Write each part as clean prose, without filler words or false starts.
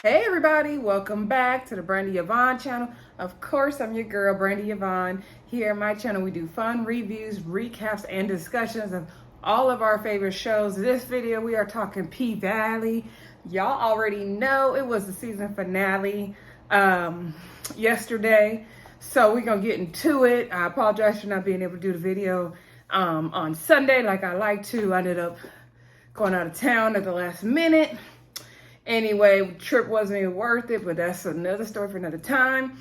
Hey everybody, welcome back to the Brandy Yvonne channel. Of course, I'm your girl, Brandy Yvonne. Here on my channel, we do fun reviews, recaps, and discussions of all of our favorite shows. This video, we are talking P-Valley. Y'all already know it was the season finale yesterday. So we're going to get into it. I apologize for not being able to do the video on Sunday like I like to. I ended up going out of town at the last minute. Anyway, trip wasn't even worth it, but that's another story for another time.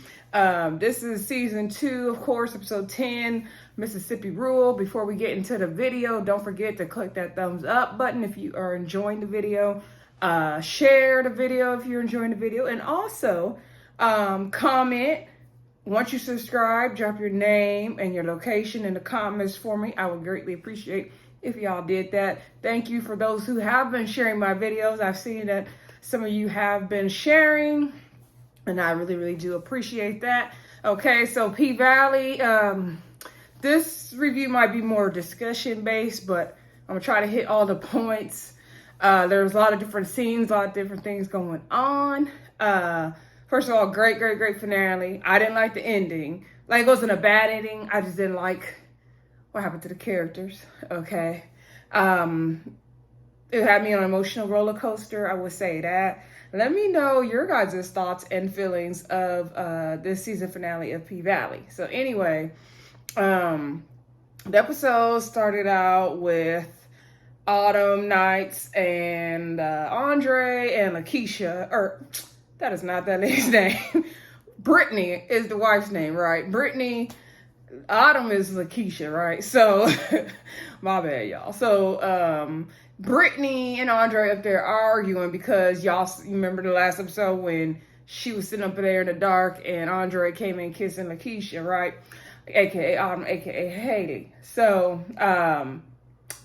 This is season 2, of course, episode 10, Mississippi Rule. Before we get into the video, don't forget to click that thumbs up button if you are enjoying the video. Share the video if you're enjoying the video. And also, comment. Once you subscribe, drop your name and your location in the comments for me. I would greatly appreciate if y'all did that. Thank you for those who have been sharing my videos. I've seen that some of you have been sharing, and I really do appreciate that. Okay, so P-Valley, this review might be more discussion based, but I'm gonna try to hit all the points. There's a lot of different scenes, a lot of different things going on. First of all, great finale. I didn't like the ending. Like, it wasn't a bad ending. I just didn't like what happened to the characters. Okay. It had me on an emotional roller coaster, I would say that. Let me know your guys' thoughts and feelings of this season finale of P-Valley. So anyway, the episode started out with Autumn Nights and Andre and Lakeisha, or that is not that lady's name. Brittany is the wife's name, right? Brittany, Autumn is Lakeisha, right? So, my bad, y'all. So, Brittany and Andre up there arguing because y'all remember the last episode when she was sitting up there in the dark and Andre came in kissing Lakeisha, right? AKA Autumn, AKA Haiti. So,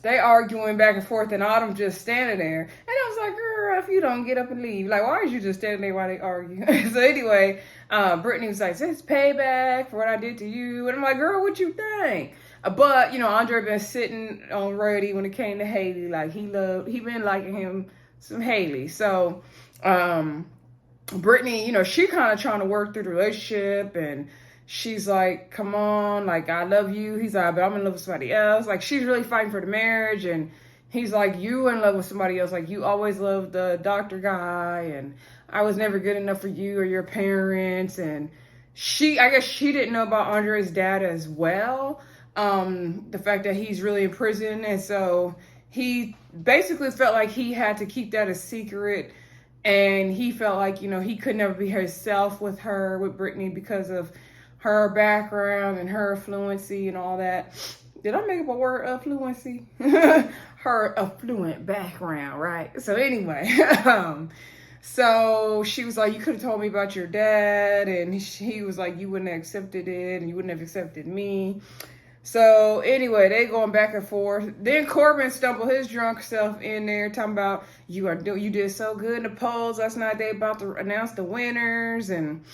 they arguing back and forth and Autumn just standing there. And I was like, girl, if you don't get up and leave, like, why are you just standing there while they argue? So anyway, Brittany was like, this is payback for what I did to you. And I'm like, girl, what you think? But, you know, Andre been sitting on Reddy when it came to Haley. Like, he been liking him some Haley. So, Brittany, you know, she kind of trying to work through the relationship, and she's like, come on, like, I love you. He's like, but I'm in love with somebody else. Like, she's really fighting for the marriage, and he's like, you in love with somebody else. Like, you always loved the doctor guy, and I was never good enough for you or your parents. And I guess she didn't know about Andre's dad as well. The fact that he's really in prison, and so he basically felt like he had to keep that a secret, and he felt like, you know, he could never be himself with Brittany, because of her background and her fluency and all that. Did I make up a word, fluency? Her affluent background, right? So anyway, so she was like, you could have told me about your dad, and he was like, you wouldn't have accepted it, and you wouldn't have accepted me. So anyway, they going back and forth. Then Corbin stumbled his drunk self in there talking about, you did so good in the polls last night. They about to announce the winners and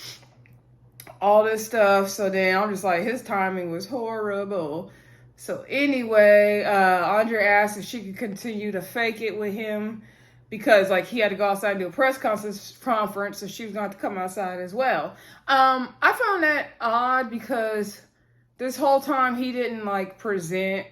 all this stuff. So then I'm just like, his timing was horrible. So anyway, Andre asked if she could continue to fake it with him, because like he had to go outside and do a press conference, so she was going to have to come outside as well. I found that odd because this whole time he didn't like present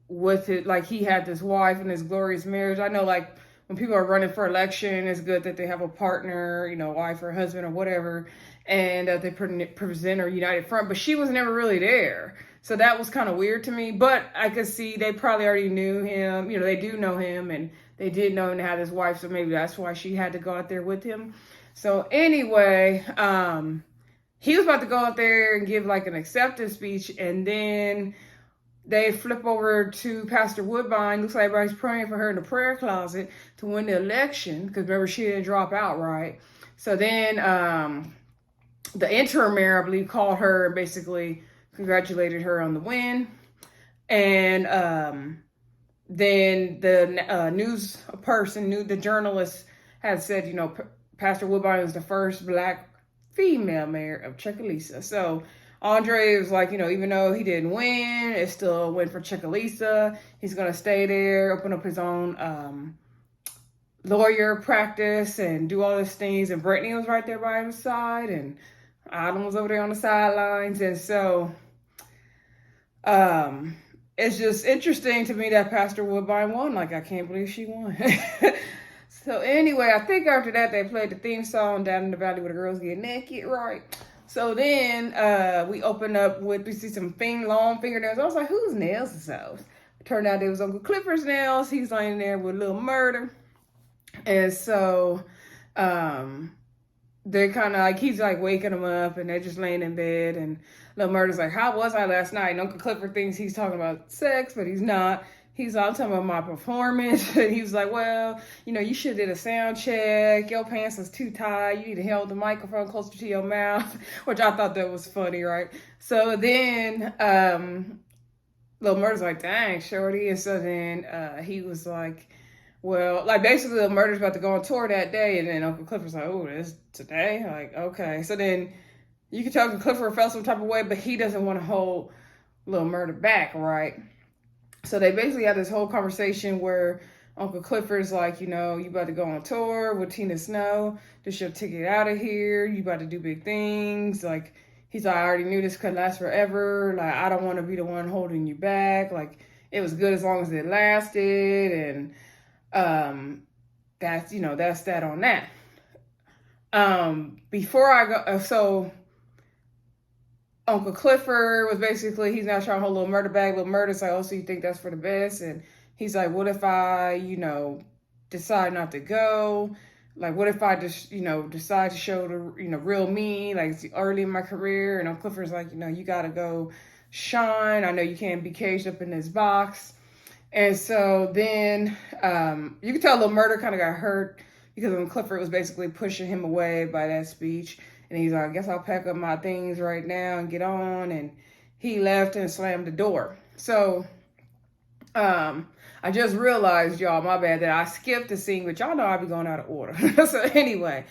with it like he had this wife and this glorious marriage. I know, like, when people are running for election, it's good that they have a partner, you know, wife or husband or whatever, and they present a united front, but she was never really there. So that was kind of weird to me, but I could see they probably already knew him. You know, they do know him, and they did know him to have his wife, so maybe that's why she had to go out there with him. So anyway, he was about to go out there and give like an acceptance speech, and then they flip over to Pastor Woodbine. Looks like everybody's praying for her in the prayer closet to win the election, because remember, she didn't drop out, right? So then the interim mayor, I believe, called her and basically congratulated her on the win. And then the news person, the journalist, had said, you know, Pastor Woodbine was the first Black female mayor of Chucalissa. So Andre was like, you know, even though he didn't win, it's still a win for Chucalissa. He's going to stay there, open up his own lawyer practice and do all these things. And Brittany was right there by his side, and Adam was over there on the sidelines. And so it's just interesting to me that Pastor Woodbine won. Like, I can't believe she won. So anyway, I think after that they played the theme song, Down in the Valley Where the Girls Get Naked, right? So then we opened up with, we see some long fingernails. I was like, whose nails is those? It turned out it was Uncle Clifford's nails. He's laying there with a little murder. And so they're kind of like, he's like waking them up, and they're just laying in bed. And little murder's like, how was I last night? And Uncle Clifford thinks he's talking about sex, but he's not. He's all talking about my performance. And he was like, well, you know, you should have did a sound check. Your pants was too tight. You need to hold the microphone closer to your mouth, which I thought that was funny, right? So then Lil Murder's like, dang, shorty. And so then he was like, well, like basically Lil Murder's about to go on tour that day. And then Uncle Clifford's like, oh, this today? Like, okay. So then you can tell Uncle Clifford felt some type of way, but he doesn't want to hold Lil Murder back, right? So they basically had this whole conversation where Uncle Clifford's like, you know, you about to go on tour with Tina Snow. This your ticket out of here. You about to do big things. Like, he's like, I already knew this could last forever. Like, I don't want to be the one holding you back. Like, it was good as long as it lasted. And that's, you know, that's that on that. Before I go, so Uncle Clifford was basically, he's not trying to hold Lil Murder back. Lil Murder's like, oh, so you think that's for the best? And he's like, what if I, you know, decide not to go? Like, what if I just, you know, decide to show the, you know, real me? Like, it's early in my career. And Uncle Clifford's like, you know, you got to go shine. I know you can't be caged up in this box. And so then you can tell Lil Murder kind of got hurt because Uncle Clifford was basically pushing him away by that speech. And he's like, I guess I'll pack up my things right now and get on. And he left and slammed the door. So I just realized, y'all, my bad, that I skipped the scene, but y'all know I be going out of order. So anyway,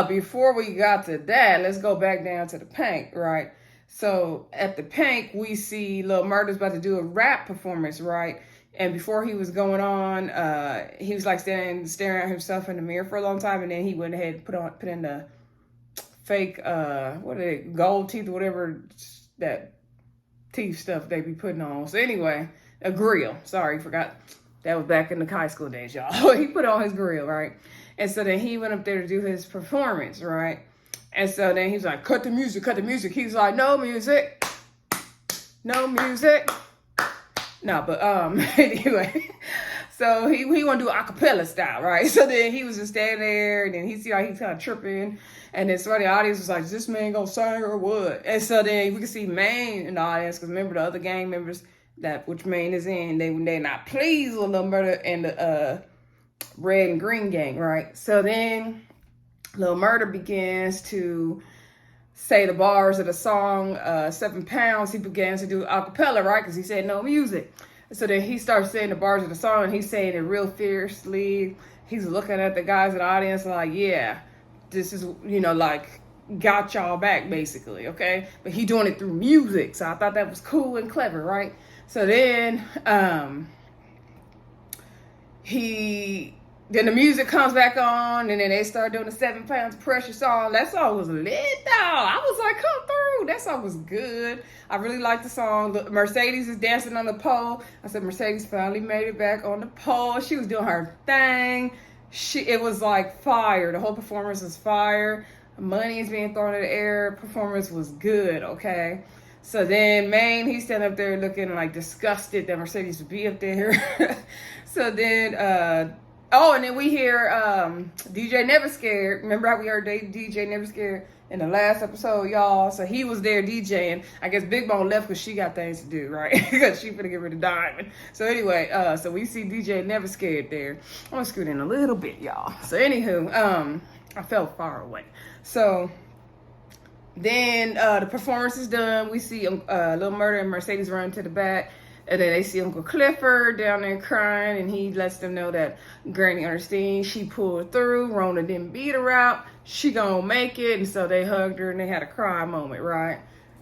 before we got to that, let's go back down to the Pank, right? So at the Pank, we see Lil Murder's about to do a rap performance, right? And before he was going on, he was like staring at himself in the mirror for a long time. And then he went ahead and put in the fake, what are they, gold teeth or whatever, that teeth stuff they be putting on. So anyway, a grill. Sorry, forgot. That was back in the high school days, y'all. He put on his grill, right? And so then he went up there to do his performance, right? And so then he's like, cut the music, cut the music. He's like, no music, no music. No, but anyway. So he want to do acapella style, right? So then he was just standing there, and then he see like he's kind of tripping, and then somebody in the audience was like, is this man gonna sing or what? And so then we can see Maine in the audience, because remember the other gang members that which Maine is in, they're not pleased with Lil Murder and the red and green gang, right? So then Lil Murder begins to say the bars of the song 7 Pounds. He begins to do acapella, right? Because he said no music. So then he starts saying the bars of the song, and he's saying it real fiercely. He's looking at the guys in the audience like, yeah, this is, you know, like, got y'all back, basically, okay? But he doing it through music, so I thought that was cool and clever, right? So then then the music comes back on, and then they start doing the 7 Pounds of Pressure song. That song was lit, though. I was like, come through. That song was good. I really liked the song. Mercedes is dancing on the pole. I said, Mercedes finally made it back on the pole. She was doing her thing. It was like fire. The whole performance was fire. Money is being thrown in the air. Performance was good, okay? So then Maine, he's standing up there looking like disgusted that Mercedes would be up there. So then, and then we hear DJ Never Scared. Remember how we heard DJ Never Scared in the last episode, y'all? So he was there DJing. I guess Big Bone left because she got things to do, right? Because she finna get rid of Diamond. So anyway, so we see DJ Never Scared there. I'm gonna scoot in a little bit, y'all. So anywho, I felt far away. So then the performance is done. We see Lil Murder and Mercedes run to the back. And then they see Uncle Clifford down there crying, and he lets them know that Granny understands. She pulled through. Rona didn't beat her out. She gonna make it. And so they hugged her, and they had a cry moment, right?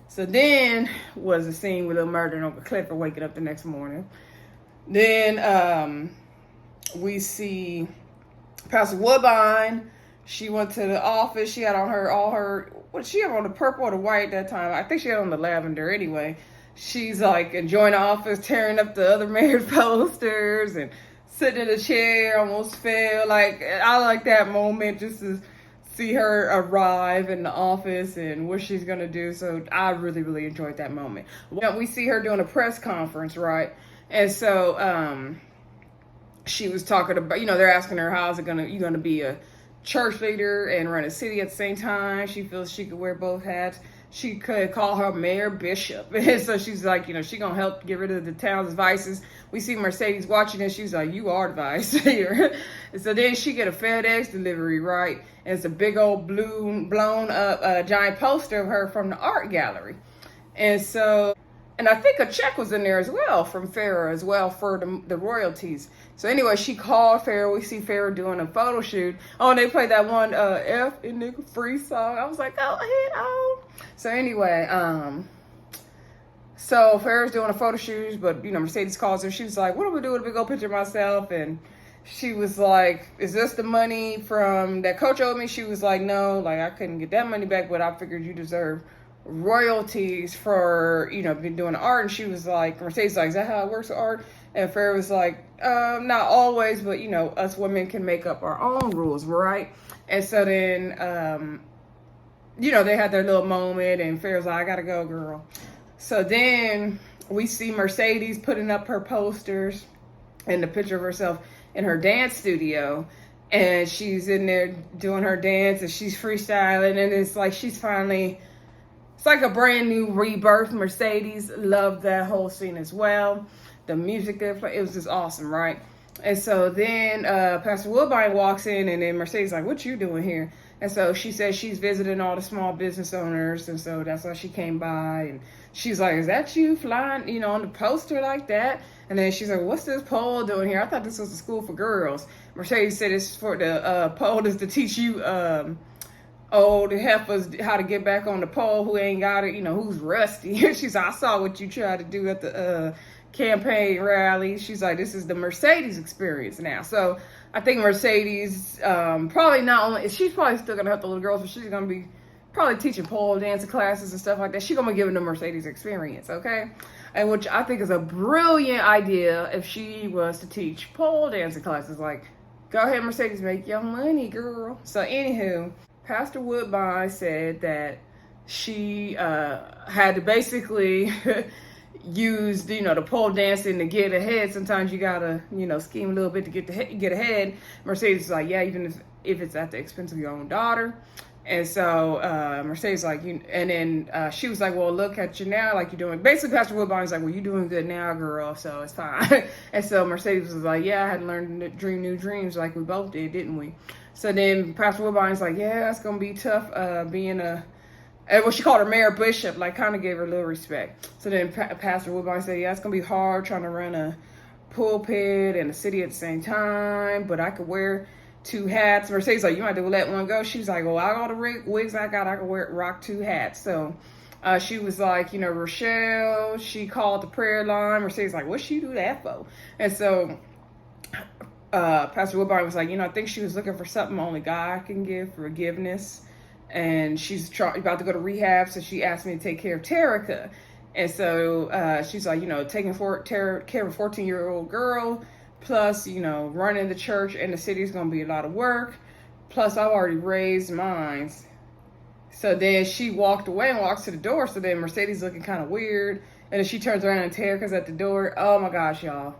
So then was the scene with Lil Murder and Uncle Clifford waking up the next morning. Then we see Pastor Woodbine, she went to the office. She had on what she had on, the purple or the white that time. I think she had on the lavender anyway. She's like enjoying the office, tearing up the other mayor's posters and sitting in a chair, almost fell. Like, I like that moment just to see her arrive in the office and what she's going to do. So I really, really enjoyed that moment. We see her doing a press conference, right? And so she was talking about, they're asking her, how's it you going to be a church leader and run a city at the same time? She feels she could wear both hats. She could call her mayor bishop. And so she's like, she going to help get rid of the town's vices. We see Mercedes watching this. She's like, you are the vice here. And so then she get a FedEx delivery, right? And it's a big old blown up giant poster of her from the art gallery. And I think a check was in there as well from Farrah as well for the royalties. So anyway, she called Farrah. We see Farrah doing a photo shoot. Oh, and they played that one F and nigga free song. I was like, go ahead, oh. So anyway, so Farrah's doing a photo shoot, but Mercedes calls her. She was like, what do we do with a big old picture of myself? And she was like, is this the money from that coach owed me? She was like, no, like I couldn't get that money back, but I figured you deserve royalties for been doing art. And she was like, Mercedes like, is that how it works with art? And Farrah was like, not always, but us women can make up our own rules, right? And so then they had their little moment, and Farrah's like, I gotta go, girl. So then we see Mercedes putting up her posters and the picture of herself in her dance studio, and she's in there doing her dance and she's freestyling, and it's like it's like a brand new rebirth. Mercedes loved that whole scene as well. The music there, it was just awesome, right? And so then Pastor Woodbine walks in, and then Mercedes like, what you doing here? And so she says she's visiting all the small business owners, and so that's why she came by. And she's like, is that you flying, on the poster like that? And then she's like, what's this pole doing here? I thought this was a school for girls. Mercedes said it's for the pole is to teach you old heifers how to get back on the pole who ain't got it, who's rusty. She's like, I saw what you tried to do at the campaign rally. She's like, this is the Mercedes experience now. So I think Mercedes probably not only, she's probably still going to help the little girls, but she's going to be probably teaching pole dancing classes and stuff like that. She's going to be giving the Mercedes experience, okay? And which I think is a brilliant idea if she was to teach pole dancing classes. Like, go ahead, Mercedes, make your money, girl. So anywho, Pastor Woodbine said that she had to basically use, the pole dancing to get ahead. Sometimes you gotta, scheme a little bit to get ahead. Mercedes is like, yeah, even if it's at the expense of your own daughter. And so Mercedes like, and then she was like, well, look at you now, like you're doing. Basically, Pastor Woodbine was like, well, you're doing good now, girl, so it's fine. And so Mercedes was like, yeah, I had to learn to dream new dreams like we both did, didn't we? So then Pastor Woodbine's like, yeah, that's gonna be tough being what she called her mayor bishop, like kind of gave her a little respect. So then Pastor Woodbine said, yeah, it's gonna be hard trying to run a pulpit and a city at the same time, but I could wear 2 hats. Mercedes like, you might have to let one go. She was like, well, I got the wigs I got, I can rock 2 hats. So she was like, Rochelle, she called the prayer line. Mercedes like, what'd she do that for? And so Pastor Woodbine was like, I think she was looking for something only God can give, forgiveness. And she's about to go to rehab, so she asked me to take care of Terica. And so she's like, taking care of a 14-year-old girl, plus, running the church and the city is going to be a lot of work. Plus, I've already raised mine. So then she walked away and walks to the door. So then Mercedes looking kind of weird. And then she turns around and Terica's at the door. Oh my gosh, y'all.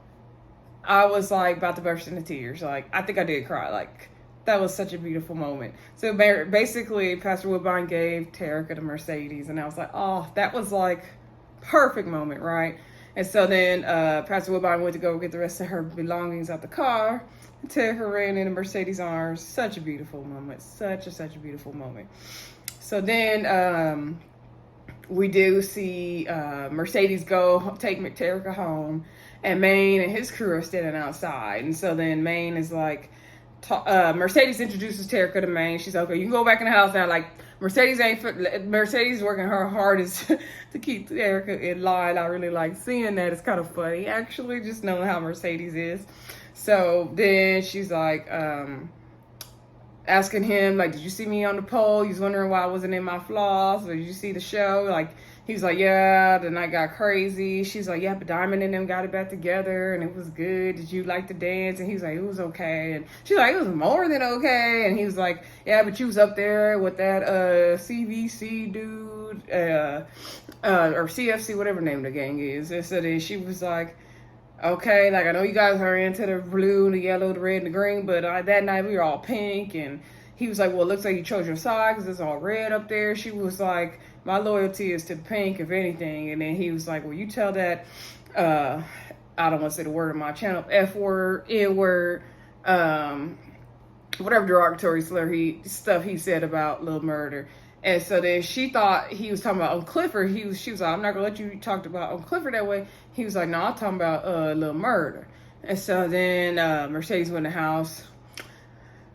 I was like about to burst into tears. Like, I think I did cry. Like, that was such a beautiful moment. So basically, Pastor Woodbine gave Terica to Mercedes. And I was like, oh, that was like perfect moment, right? And so then Pastor Woodbine went to go get the rest of her belongings out the car. And Terica ran into Mercedes' arms. Such a beautiful moment. Such a beautiful moment. So then we do see Mercedes take Terica home. And Maine and his crew are standing outside. And so then Maine is like, Mercedes introduces Terica to Maine. She's like, okay, you can go back in the house now. Like, Mercedes working her hardest to keep Terica in line. I really like seeing that. It's kind of funny, actually, just knowing how Mercedes is. So then she's like, asking him, like, did you see me on the pole? He was wondering why I wasn't in my floss. Or did you see the show? Like, he was like, yeah, the night got crazy. She's like, yeah, but Diamond and them got it back together and it was good. Did you like to dance? And he was like, it was okay. And she's like, it was more than okay. And he was like, yeah, but you was up there with that CVC dude, or CFC, whatever the name of the gang is. And so then she was like, okay, like, I know you guys are into the blue, the yellow, the red, and the green, but that night we were all pink. And he was like, well, it looks like you chose your side because it's all red up there. She was like, my loyalty is to the pink, if anything. And then he was like, well, you tell that, I don't want to say the word on my channel, F word, N word, whatever derogatory stuff he said about Lil Murder. And so then she thought he was talking about Uncle Clifford. She was like, I'm not gonna let you talk about Uncle Clifford that way. He was like, no, I'm talking about Lil Murder. And so then Mercedes went in the house.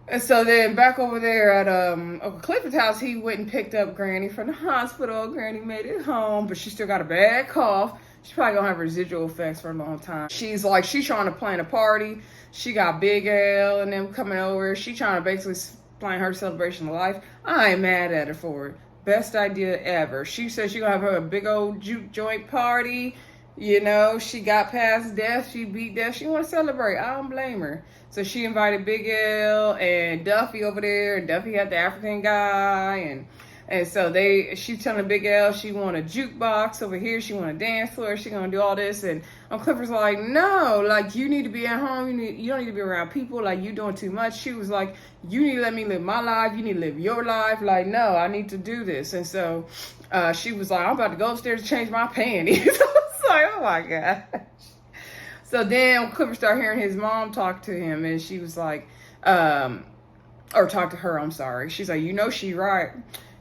And so then back over there at Uncle Clifford's house, he went and picked up Granny from the hospital. Granny made it home, but she still got a bad cough. She's probably gonna have residual effects for a long time. She's trying to plan a party. She got Big L and them coming over. She trying to basically plan her celebration of life. I ain't mad at her for it. Best idea ever. She said she gonna have her a big old juke joint party. You know, she got past death. She beat death. She want to celebrate. I don't blame her. So she invited Big L and Duffy over there. And Duffy had the African guy. And so she telling Big L she want a jukebox over here. She want a dance floor. She gonna do all this. And Uncle Clifford's like, no, like, you need to be at home. You don't need to be around people. Like, you doing too much. She was like, you need to let me live my life. You need to live your life. Like, no, I need to do this. And so she was like, I'm about to go upstairs to change my panties. Like, oh my gosh. So then Clifford started hearing his mom talk to him, and she was like, or talk to her, I'm sorry. She's like, you know she right.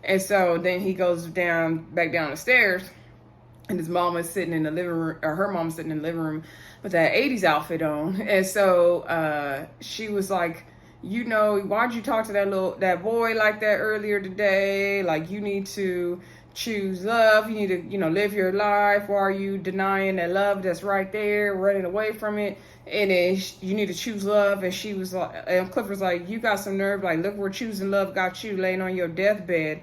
And so then he goes back down the stairs, and his mom is sitting in the living room, or her mom's sitting in the living room with that 80s outfit on. And so she was like, you know, why'd you talk to that boy like that earlier today? Like, you need to choose love. You need to, live your life. Why are you denying that love that's right there, running away from it? And then you need to choose love. And she was like, and Clifford's like, you got some nerve. Like, look where choosing love got you, laying on your deathbed.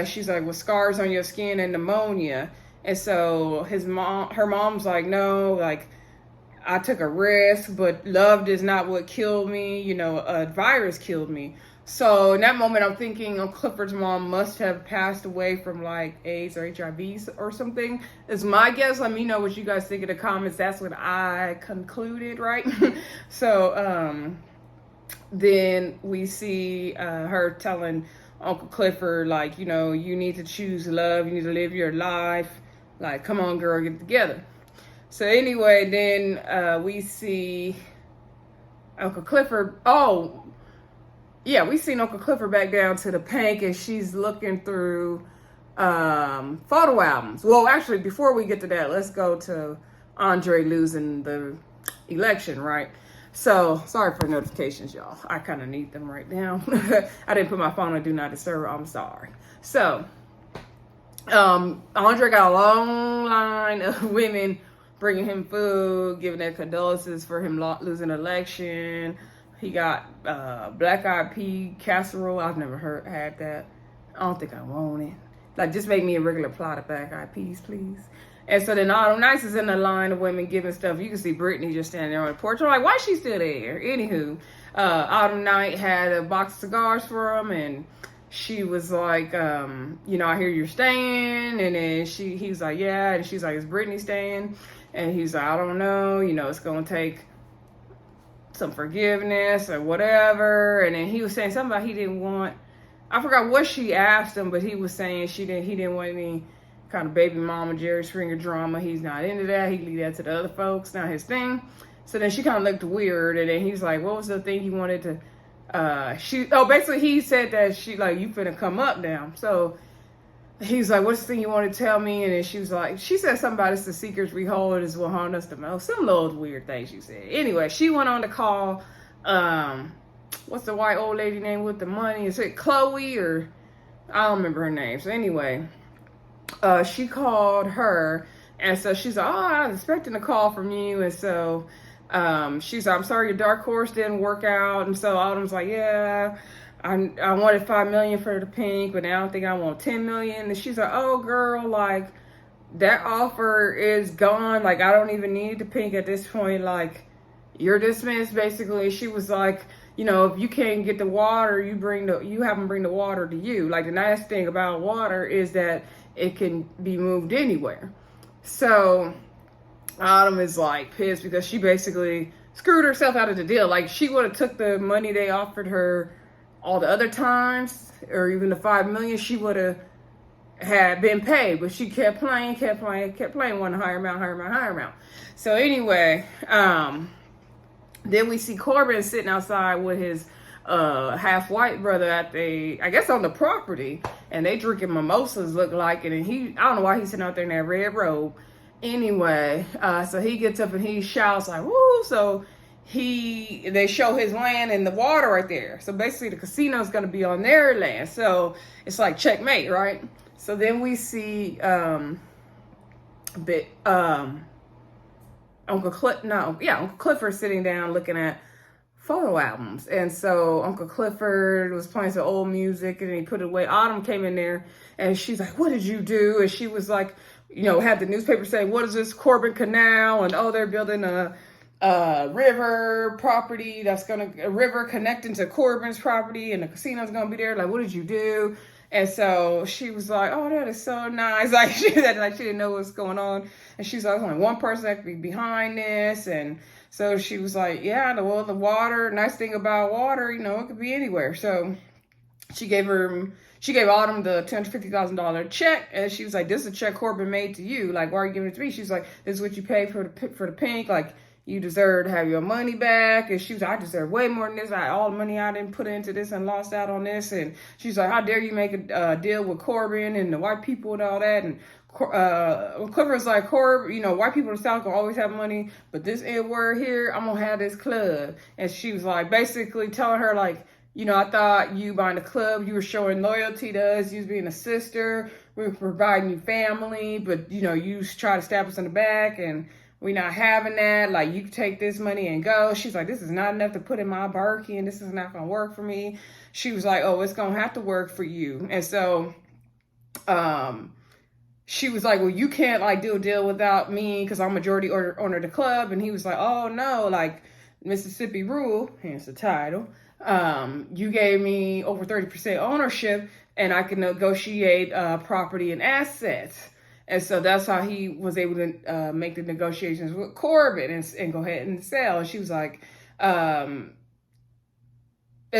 She's like, with scars on your skin and pneumonia. And so her mom's like, no, like, I took a risk, but love is not what killed me. A virus killed me. So in that moment, I'm thinking Clifford's mom must have passed away from like AIDS or HIV or something. It's my guess. Let me know what you guys think in the comments. That's what I concluded, right? So then we see her telling Uncle Clifford, like, you need to choose love. You need to live your life. Like, come on, girl, get it together. So anyway, then we see Uncle Clifford. Oh, yeah, we seen Uncle Clifford back down to the pink, and she's looking through photo albums. Well, actually, before we get to that, let's go to Andre losing the election, right? So, sorry for notifications, y'all. I kind of need them right now. I didn't put my phone on Do Not Disturb. I'm sorry. So, Andre got a long line of women bringing him food, giving their condolences for him losing the election. He got black eyed pea casserole. I've never had that. I don't think I want it. Like, just make me a regular plot of black eyed peas, please. And so then Autumn Nice is in the line of women giving stuff. You can see Brittany just standing there on the porch. I'm like, why is she still there? Anywho, Autumn Night had a box of cigars for him, and she was like, I hear you're staying. And then he was like, yeah. And she's like, is Brittany staying? And he's like, I don't know. It's going to take some forgiveness or whatever. And then he was saying something about he didn't want, I forgot what she asked him, but he was saying he didn't want any kind of baby mama Jerry Springer drama. He's not into that. He leave that to the other folks, not his thing. So then she kind of looked weird, and then he's like, what was the thing he wanted to basically he said that she like, you finna come up now. So he's like, what's the thing you want to tell me? And then she was like, she said something about it's the secrets we hold is what harm us the most. Some little weird thing she said. Anyway, she went on to call, what's the white old lady name with the money? Is it Chloe or I don't remember her name. So anyway, she called her, and so she's like, oh, I was expecting a call from you. And so, she's like, I'm sorry your dark horse didn't work out. And so Autumn's like, yeah, I wanted 5 million for the pink, but now I think I want 10 million. And she's like, oh girl, like that offer is gone. Like I don't even need the pink at this point. Like you're dismissed basically. She was like, you know, if you can't get the water, you have them bring the water to you. Like the nice thing about water is that it can be moved anywhere. So Autumn is like pissed because she basically screwed herself out of the deal. Like she would have took the money they offered her all the other times, or even the 5 million, she would have had been paid, but she kept playing, wanting higher amount. So anyway, then we see Corbin sitting outside with his half white brother I guess on the property, and they drinking mimosas, look like it. And I don't know why he's sitting out there in that red robe. Anyway, so he gets up and he shouts like, woo! So they show his land and the water right there. So basically the casino is going to be on their land. So it's like checkmate, right? So then we see Uncle Clifford sitting down looking at photo albums. And so Uncle Clifford was playing some old music and he put it away. Autumn came in there and she's like, what did you do? And she was like, you know, had the newspaper saying, what is this Corbin Canal? And they're building a river property a river connecting to Corbin's property, and the casino's gonna be there. Like, what did you do? And so she was like, oh, that is so nice. Like she didn't know what's going on. And she's like, there's only one person that could be behind this. And so she was like, yeah, the water, nice thing about water, you know, it could be anywhere. So she gave Autumn the $250,000 check, and she was like, this is a check Corbin made to you. Like, why are you giving it to me? She's like, this is what you paid for the pink. Like, you deserve to have your money back. And she was like, I deserve way more than this. All the money I didn't put into this and lost out on this. And she's like, how dare you make a deal with Corbin and the white people and all that. And Clifford's like, you know, white people in the South will always have money, but this N-word here, I'm gonna have this club. And she was like, basically telling her like, you know, I thought you buying the club, you were showing loyalty to us, you was being a sister, we were providing you family, but you know, you try to stab us in the back and we not having that. Like, you take this money and go. She's like, this is not enough to put in my Birkin, and this is not gonna work for me. She was like, oh, it's gonna have to work for you. And so she was like, well, you can't like do a deal without me because I'm majority owner of the club. And he was like, oh no, like Mississippi rule, hence the title. You gave me over 30% ownership and I can negotiate property and assets. And so that's how he was able to make the negotiations with Corbin and go ahead and sell. And she was like, and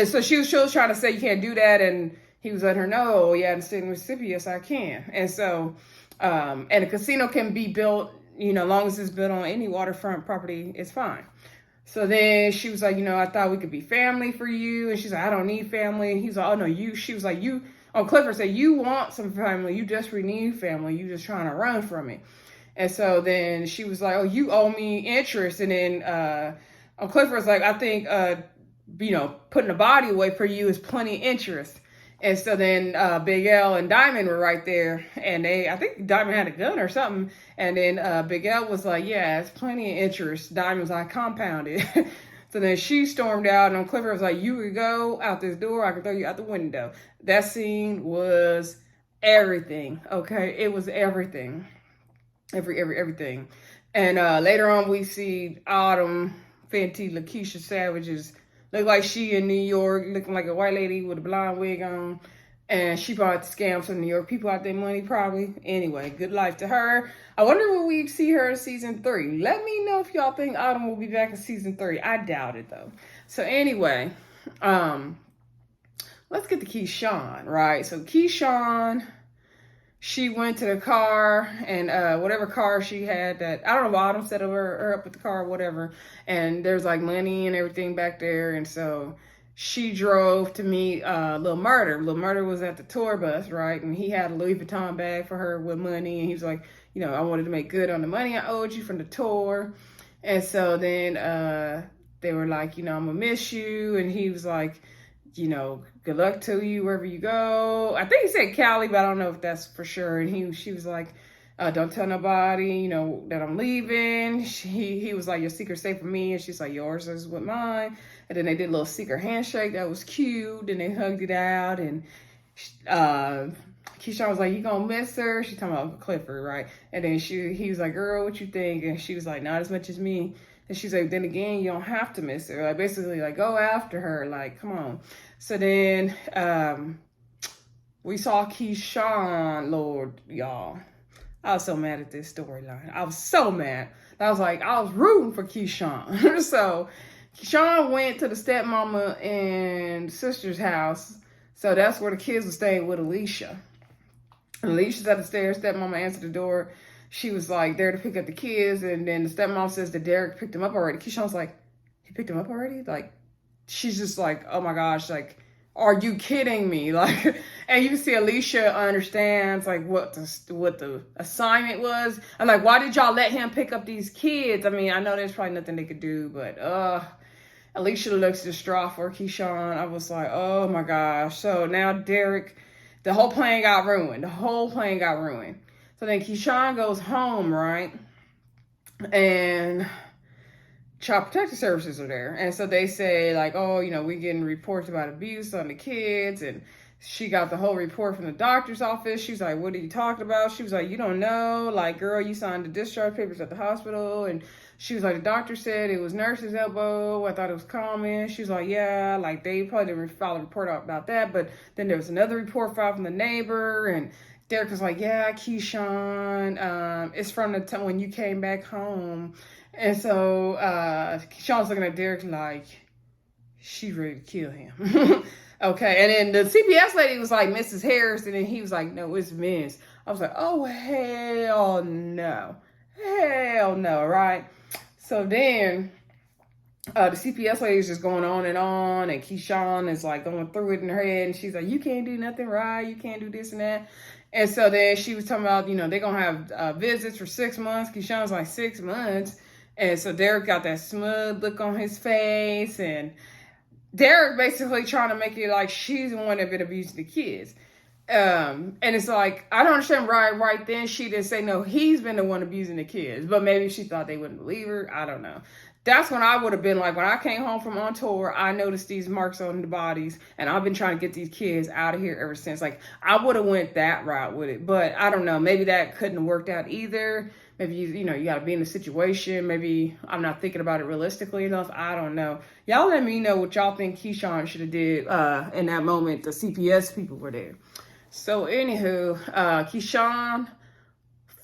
so she was trying to say you can't do that. And he was letting her know, yeah, in the state of Mississippi, yes, I can. And so, and a casino can be built, you know, as long as it's built on any waterfront property, it's fine. So then she was like, you know, I thought we could be family for you. And she's like, I don't need family. And he's like, oh no, she was like, Clifford said, you want some family. You desperately need family. You just trying to run from it. And so then she was like, oh, you owe me interest. And then Clifford's like, I think, you know, putting a body away for you is plenty of interest. And so then Big L and Diamond were right there. And I think Diamond had a gun or something. And then Big L was like, yeah, it's plenty of interest. Diamond was like, compounded. So then she stormed out, and Clifford was like, you could go out this door, I can throw you out the window. That scene was everything, okay? It was everything. Everything. And later on, we see Autumn, Fenty, Lakeisha Savage's look like she in New York, looking like a white lady with a blonde wig on. And she brought the scam some New York people out their money, probably. Anyway, good life to her. I wonder will we see her in season 3. Let me know if y'all think Autumn will be back in season 3. I doubt it, though. So anyway, let's get to Keyshawn, right? So Keyshawn, she went to the car, and whatever car she had that, I don't know, Autumn set her up with the car or whatever. And there's like money and everything back there. And so she drove to meet Lil Murder. Lil Murder was at the tour bus, right? And he had a Louis Vuitton bag for her with money. And he was like, you know, I wanted to make good on the money I owed you from the tour. And so then they were like, you know, I'm going to miss you. And he was like, you know, good luck to you wherever you go. I think he said Cali, but I don't know if that's for sure. And she was like, don't tell nobody, you know, that I'm leaving. He was like, your secret's safe for me. And she's like, yours is with mine. And then they did a little secret handshake that was cute. Then they hugged it out, and Keyshawn was like, "You gonna miss her?" She talking about Clifford, right? And then he was like, "Girl, what you think?" And she was like, "Not as much as me." And she's like, "Then again, you don't have to miss her. Like, basically, like, go after her. Like, come on." So then we saw Keyshawn, Lord, y'all. I was so mad at this storyline. I was so mad. I was rooting for Keyshawn. So Keyshawn went to the stepmama and sister's house. So that's where the kids were staying with Alicia. And Alicia's at the stairs. Stepmama answered the door. She was like there to pick up the kids. And then the stepmom says that Derek picked him up already. Keyshawn's like, he picked him up already? Like, she's just like, oh my gosh, like, are you kidding me? Like, and you can see Alicia understands like what the assignment was. I'm like, why did y'all let him pick up these kids? I mean, I know there's probably nothing they could do, but Alicia looks distraught for Keyshawn. I was like, oh my gosh. So now Derek, the whole plan got ruined. So then Keyshawn goes home, right? And Child Protective Services are there. And so they say like, oh, you know, we're getting reports about abuse on the kids. And she got the whole report from the doctor's office. She's like, what are you talking about? She was like, you don't know. Like, girl, you signed the discharge papers at the hospital. And she was like, the doctor said it was nurse's elbow. I thought it was common. She was like, yeah, like they probably didn't file a report about that. But then there was another report filed from the neighbor. And Derek was like, yeah, Keyshawn, it's from the time when you came back home. And so Keyshawn's looking at Derek like, she ready to kill him. Okay, and then the CPS lady was like, Mrs. Harris, and then he was like, no, it's Miss. I was like, oh, hell no. Hell no, right? So then the CPS lady is just going on, and Keyshawn is like going through it in her head, and she's like, you can't do nothing right, you can't do this and that. And so then she was talking about, you know, they're going to have visits for 6 months. Keyshawn's like, 6 months. And so Derek got that smug look on his face, and Derek basically trying to make it like she's the one that been abusing the kids. And it's like, I don't understand right then she didn't say no, he's been the one abusing the kids, but maybe she thought they wouldn't believe her. I don't know. That's when I would have been like, when I came home from on tour, I noticed these marks on the bodies, and I've been trying to get these kids out of here ever since. Like, I would have went that route with it, but I don't know. Maybe that couldn't have worked out either. Maybe, you got to be in the situation. Maybe I'm not thinking about it realistically enough. I don't know. Y'all let me know what y'all think Keyshawn should have did in that moment. The CPS people were there. So, anywho, Keyshawn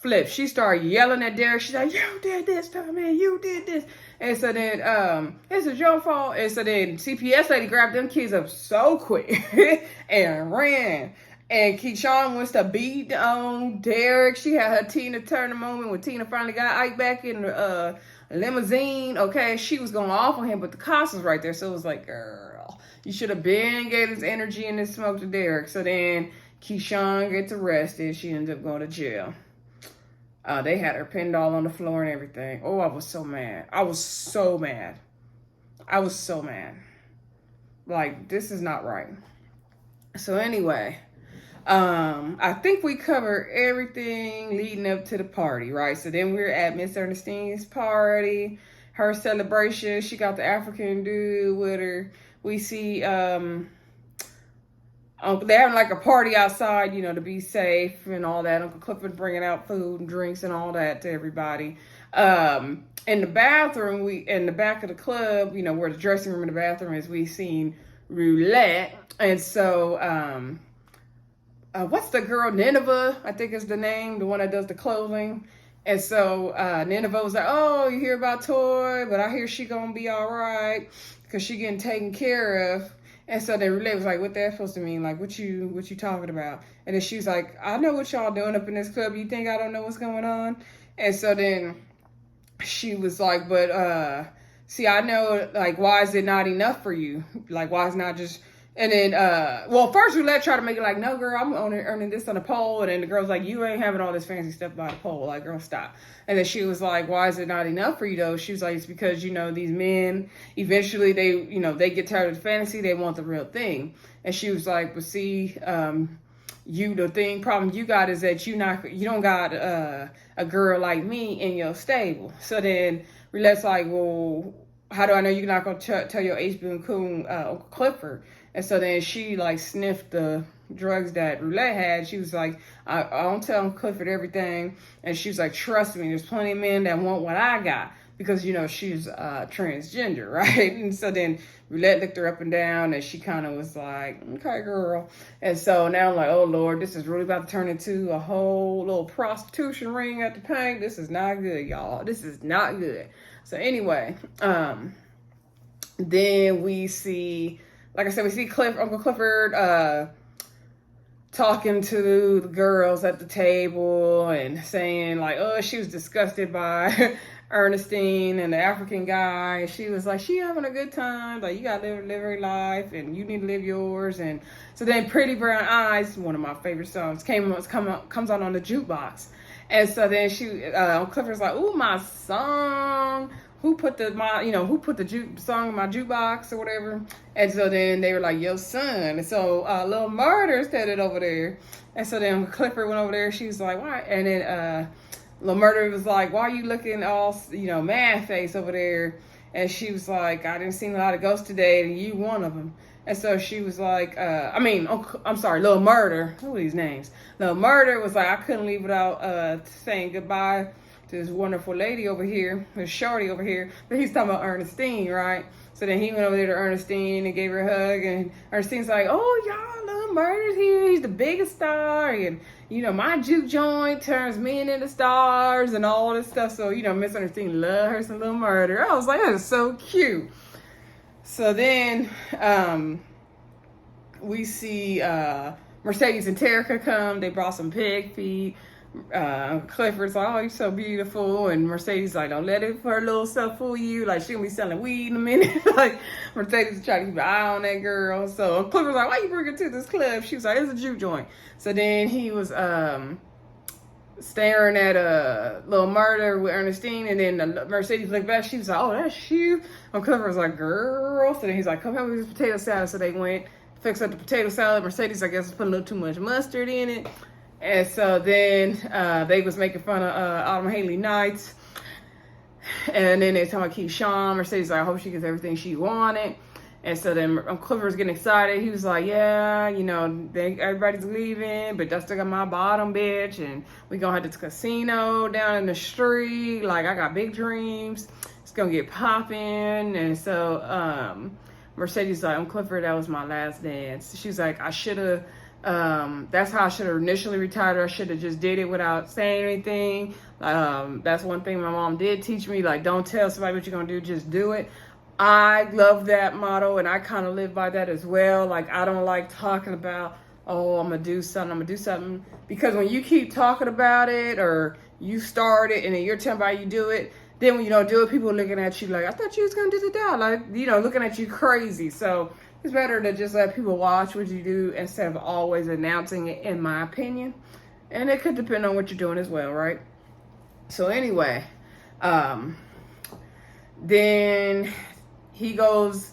flipped. She started yelling at Derek. She's like, you did this to me. You did this. And so then, it's your fault. And so then CPS lady grabbed them kids up so quick and ran. And Keyshawn wants to beat on Derek. She had her Tina Turner moment when Tina finally got Ike back in the limousine. Okay, she was going off on him, but the cops was right there. So it was like, girl, you should have been gave this energy and this smoke to Derek. So then Keyshawn gets arrested. She ends up going to jail. They had her pinned all on the floor and everything. Oh, I was so mad. I was so mad. Like, this is not right. So anyway, I think we covered everything leading up to the party, right? So then we're at Miss Ernestine's party, her celebration. She got the African dude with her. We see they're having like a party outside, to be safe and all that. Uncle Clifford bringing out food and drinks and all that to everybody. In the bathroom, in the back of the club, where the dressing room and the bathroom is, we seen roulette. And so, what's the girl, Nineveh, I think is the name, the one that does the clothing. And so Nineveh was like, oh, you hear about Toy, but I hear she gonna be all right because she getting taken care of. And so then Roulette was like, what that supposed to mean? Like, what you talking about? And then she was like, I know what y'all doing up in this club. You think I don't know what's going on? And so then she was like, but see, I know, like, why is it not enough for you? Like, why is it not just... And then, first Roulette tried to make it like, no, girl, I'm earning this on a pole. And then the girl's like, you ain't having all this fancy stuff by the pole. Like, girl, stop. And then she was like, why is it not enough for you, though? She was like, it's because, these men, eventually they get tired of the fantasy. They want the real thing. And she was like, but see, problem you got is that you don't got a girl like me in your stable. So then Roulette's like, well, how do I know you're not going to tell your HB coon, Uncle Clifford? And so then she like sniffed the drugs that Roulette had. She was like, I don't tell Uncle Clifford everything. And she was like, trust me, there's plenty of men that want what I got. Because, you know, she's transgender, right? And so then Roulette looked her up and down, and she kind of was like, okay, girl. And so now I'm like, oh, Lord, this is really about to turn into a whole little prostitution ring at the paint. This is not good, y'all. This is not good. So anyway, then we see, like I said, we see Uncle Clifford talking to the girls at the table and saying like, oh, she was disgusted by Ernestine and the African guy. And she was like, she having a good time. Like, you got to live her life and you need to live yours. And so then Pretty Brown Eyes, one of my favorite songs, comes on the jukebox. And so then Clifford's like, ooh, my song. Who put the song in my jukebox or whatever? And so then they were like, your son. And so Lil Murder said it over there. And so then Clifford went over there. She was like, why? And then Lil Murder was like, why are you looking all, mad face over there? And she was like, I didn't see a lot of ghosts today, and you one of them. And so she was like, I'm sorry, Lil Murder. Who are these names? Lil Murder was like, I couldn't leave without saying goodbye to this wonderful lady over here, this shorty over here. But he's talking about Ernestine, right? So then he went over there to Ernestine and gave her a hug. And Ernestine's like, oh, y'all, Lil Murder's here. He's the biggest star. And, my juke joint turns men into stars and all this stuff. So, Miss Ernestine loved her some Lil Murder. I was like, that is so cute. So then we see Mercedes and Terica come. They brought some pig feet. Clifford's like, oh, you're so beautiful. And Mercedes like, don't let her little self fool you. Like, she'll be selling weed in a minute. Like, Mercedes is trying to keep an eye on that girl. So Clifford's like, why you bring her to this club? She was like, it's a juke joint. So then he was staring at Lil Murder with Ernestine, and then Mercedes looked back. She was like, oh, that's you. And Clifford was like, girl. So then he's like, come help me with this potato salad. So they went, fixed up the potato salad. Mercedes, I guess, put a little too much mustard in it. And so then they was making fun of Autumn Haley Nights. And then they talking about Keyshawn. Mercedes like, I hope she gets everything she wanted. And so then Clifford was getting excited. He was like, yeah, everybody's leaving, but I still got my bottom, bitch. And we gonna have this casino down in the street. Like, I got big dreams. It's gonna get popping. And so Mercedes like, Clifford, that was my last dance. She's like, I should have. That's how I should have initially retired. I should have just did it without saying anything. That's one thing my mom did teach me. Like, don't tell somebody what you're gonna do, just do it. I love that motto, and I kind of live by that as well. Like, I don't like talking about, oh, I'm gonna do something, because when you keep talking about it, or you start it and then you're telling everybody you do it, then when you don't do it, people are looking at you like, I thought you was gonna do the job, like, looking at you crazy. So it's better to just let people watch what you do instead of always announcing it, in my opinion. And it could depend on what you're doing as well, right? So anyway, then he goes,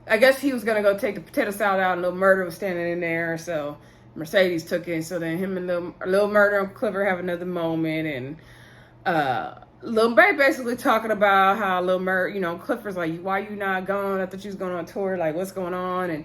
I guess he was going to go take the potato salad out, and Lil Murder was standing in there. So Mercedes took it. So then him and Lil Murder and Clifford have another moment. And Lil Bay basically talking about how Lil Murder, Clifford's like, why you not going? I thought you was going on tour. Like, what's going on? And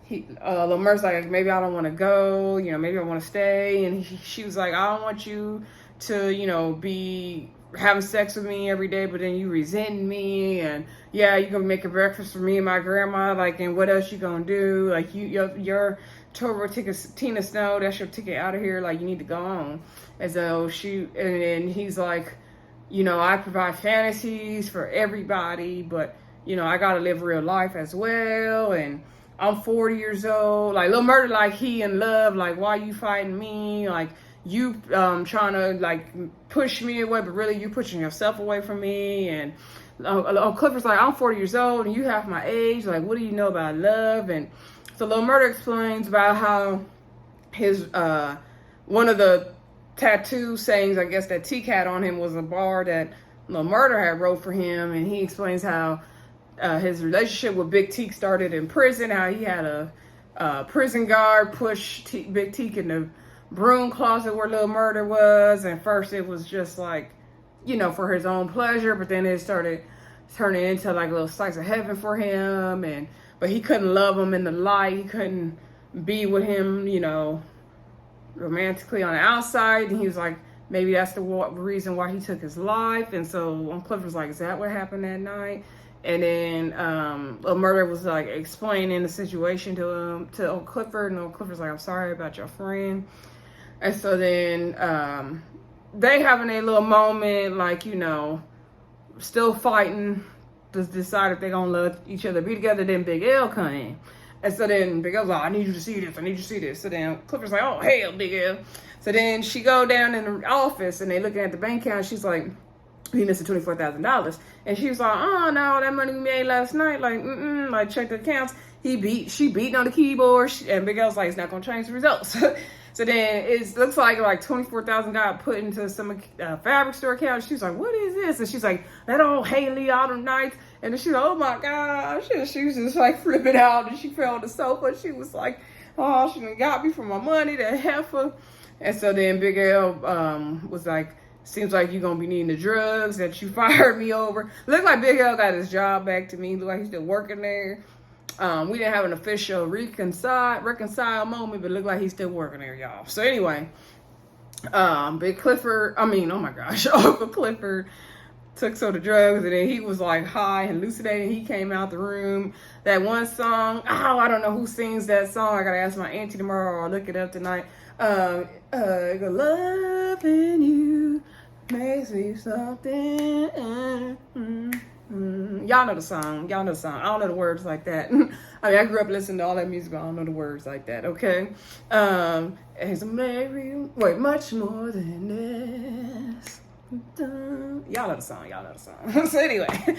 Lil Murder's like, maybe I don't want to go. Maybe I want to stay. And she was like, I don't want you to, be having sex with me every day, but then you resenting me, and yeah, you're gonna make a breakfast for me and my grandma, like, and what else you gonna do? Like, your tour ticket, Tina Snow, that's your ticket out of here. Like, you need to go on. And so and he's like, I provide fantasies for everybody, but I gotta live real life as well, and I'm 40 years old. Like, Lil Murder, like, he in love, like, why you fighting me? Like, you trying to like push me away, but really you pushing yourself away from me. And Clifford's like, I'm 40 years old and you half my age. Like, what do you know about love? And so Lil Murder explains about how his one of the tattoo sayings, I guess, that T had on him was a bar that Lil Murder had wrote for him. And he explains how his relationship with Big Teak started in prison, how he had a prison guard push Big Teak in the broom closet where Lil Murder was. And first it was just like, for his own pleasure, but then it started turning into like a little slice of heaven for him, but he couldn't love him in the light. He couldn't be with him, you know, romantically on the outside. And he was like, maybe that's the reason why he took his life. And so Clifford was like, is that what happened that night? And then Lil Murder was like explaining the situation to old Clifford, and old Clifford's like, I'm sorry about your friend. And so then they having a little moment, like, you know, still fighting to decide if they're gonna let each other be together. Then Big L come in. And so then Big L's like, I need you to see this, I need you to see this. So then Clifford's like, oh hell, Big L. So then she go down in the office and they looking at the bank account. She's like, he missed $24,000. And she was like, oh no, that money we made last night, like, like check the accounts. She beating on the keyboard, and Big L's like, it's not gonna change the results. So then it looks like $24,000 got put into some fabric store account. She's like, what is this? And she's like, that old Haley Autumn Nights. And then she's like, oh my gosh. She was just like flipping out, and she fell on the sofa. She was like, oh, she done got me for my money, that heifer. And so then Big L was like, seems like you're going to be needing the drugs that you fired me over. Looked like Big L got his job back to me. Looked like he's still working there. We didn't have an official reconcile moment, but it looked like he's still working there, y'all. So anyway, Big Clifford, oh my gosh, Uncle Clifford took some of the drugs, and then he was like high and hallucinating. He came out the room. That one song, I don't know who sings that song. I gotta ask my auntie tomorrow, or I'll look it up tonight. Loving you makes me something. Y'all know the song. I don't know the words like that. I grew up listening to all that music, but I don't know the words like that, okay? It's much more than this. Y'all know the song. So anyway,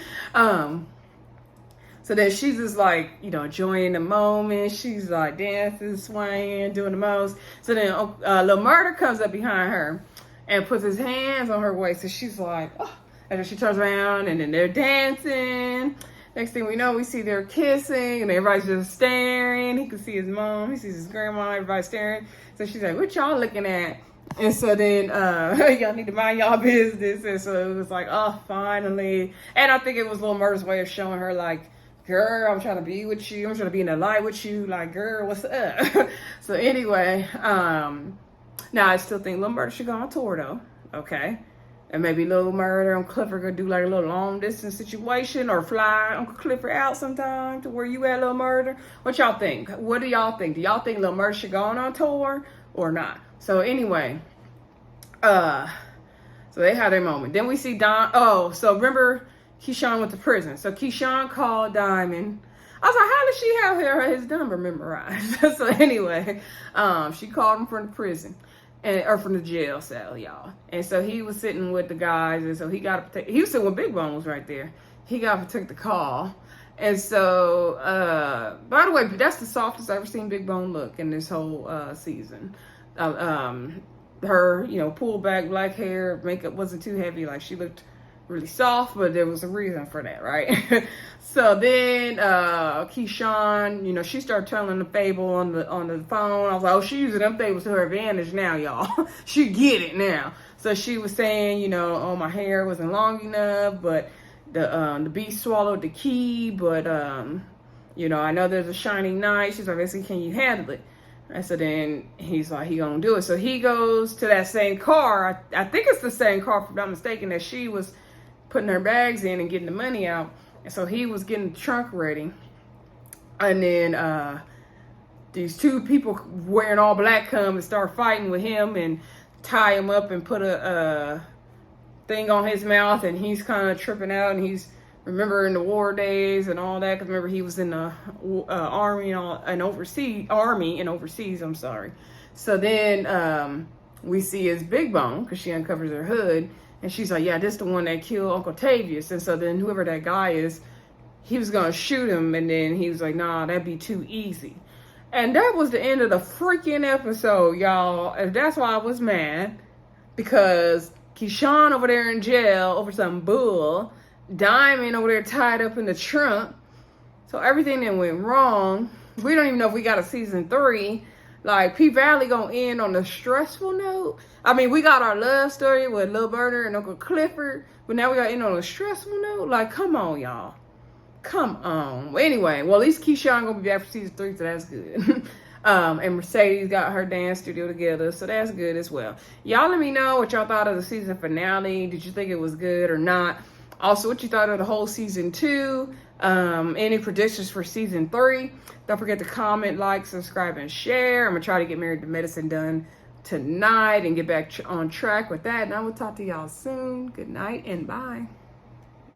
so then she's just like, you know, enjoying the moment. She's like dancing, swaying, doing the most. So then Lil Murder comes up behind her and puts his hands on her waist. So she's like, oh. And then she turns around, and then they're dancing. Next thing we know, we see they're kissing, and everybody's just staring. He can see his mom, he sees his grandma, everybody's staring. So she's like, what y'all looking at? And so then y'all need to mind y'all business. And so it was like, oh, finally. And I think it was Lil Murder's way of showing her, like, girl, I'm trying to be with you. I'm trying to be in the light with you. Like, girl, what's up? So anyway, now I still think Lil Murder should go on tour, though. Okay. And maybe Lil Murder and Clifford could do like a little long distance situation, or fly Uncle Clifford out sometime to where you at, Lil Murder. What y'all think? What do y'all think? Do y'all think Lil Murder should go on tour or not? So anyway, so they had their moment. Then we see so remember Keyshawn went to prison. So Keyshawn called Diamond. I was like, how did she have his number memorized? So anyway, she called him from the prison. Or from the jail cell, y'all. And so he was sitting with the guys, and so he was sitting with Big Bone was right there. He got to take the call. And so, by the way, that's the softest I've ever seen Big Bone look in this whole season. Her, you know, pulled back black hair, makeup wasn't too heavy, like she looked really soft, but there was a reason for that, right? So then Keyshawn, you know, she started telling the fable on the phone. I was like, oh, she's using them fables to her advantage now, y'all. She get it now. So she was saying, you know, oh, my hair wasn't long enough, but the beast swallowed the key, but you know, I know there's a shining night. She's like, basically, can you handle it? And so then he's like, he gonna do it. So he goes to that same car. I think it's the same car, if I'm not mistaken, that she was putting her bags in and getting the money out. And so he was getting the trunk ready. And then these two people wearing all black come and start fighting with him and tie him up and put a thing on his mouth. And he's kind of tripping out, and he's remembering the war days and all that. Because remember, he was in the army and overseas. I'm sorry. So then we see his Big Bone, because she uncovers her hood. And she's like, yeah, this is the one that killed Uncle Tavius. And so then whoever that guy is, he was going to shoot him. And then he was like, nah, that'd be too easy. And that was the end of the freaking episode, y'all. And that's why I was mad. Because Keyshawn over there in jail over some bull. Diamond over there tied up in the trunk. So everything that went wrong. We don't even know if we got a season 3. Like, P-Valley gonna end on a stressful note. I mean, we got our love story with Lil Murder and Uncle Clifford, But now we got in on a stressful note. Like, come on, y'all. Come on. Anyway, well, at least Keyshawn gonna be back for season 3, so that's good. And Mercedes got her dance studio together, so that's good as well. Y'all let me know what y'all thought of the season finale. Did you think it was good or not? Also, what you thought of the whole season 2. Any predictions for season 3? Don't forget to comment, like, subscribe, and share. I'm gonna try to get Married to Medicine done tonight and get back on track with that. And I will talk to y'all soon. Good night and bye.